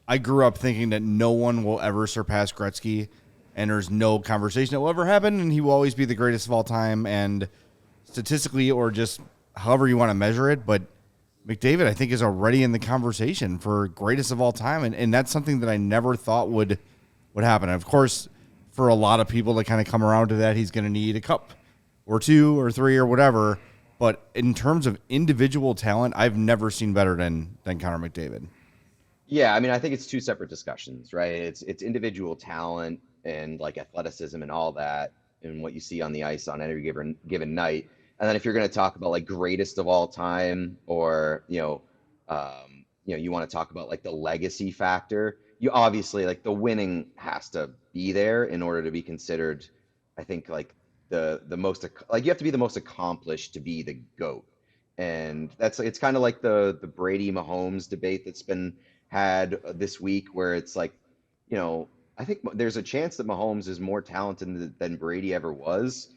I grew up thinking that no one will ever surpass Gretzky, and there's no conversation that will ever happen, and he will always be the greatest of all time, and statistically or just however you want to measure it, but McDavid, I think, is already in the conversation for greatest of all time, and that's something that I never thought would happen. And of course, for a lot of people to kind of come around to that, he's going to need a cup or two or three or whatever, but in terms of individual talent, I've never seen better than Connor McDavid. Yeah, I mean, I think it's two separate discussions, right? It's individual talent and like athleticism and all that, and what you see on the ice on any given night. And then if you're going to talk about like greatest of all time, or you want to talk about like the legacy factor, you obviously like the winning has to be there in order to be considered. I think like the most, like you have to be the most accomplished to be the GOAT, and it's kind of like the Brady Mahomes debate that's been had this week, where it's like, I think there's a chance that Mahomes is more talented than Brady ever was,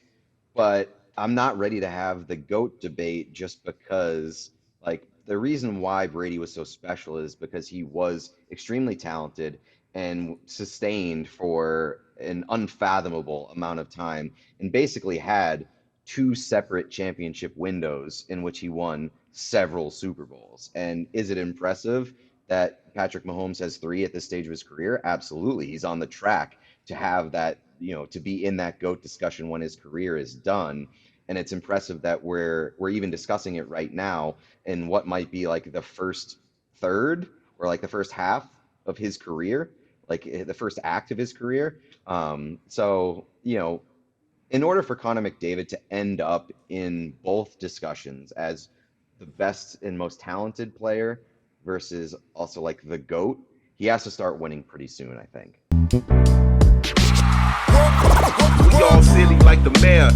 but I'm not ready to have the GOAT debate just because, like, the reason why Brady was so special is because he was extremely talented and sustained for an unfathomable amount of time, and basically had two separate championship windows in which he won several Super Bowls. And is it impressive that Patrick Mahomes has three at this stage of his career? Absolutely. He's on the track to have that, to be in that GOAT discussion when his career is done. And it's impressive that we're even discussing it right now in what might be like the first third or like the first half of his career, like the first act of his career. So, in order for Connor McDavid to end up in both discussions as the best and most talented player versus also like the GOAT, he has to start winning pretty soon, I think. We all silly like the mayor.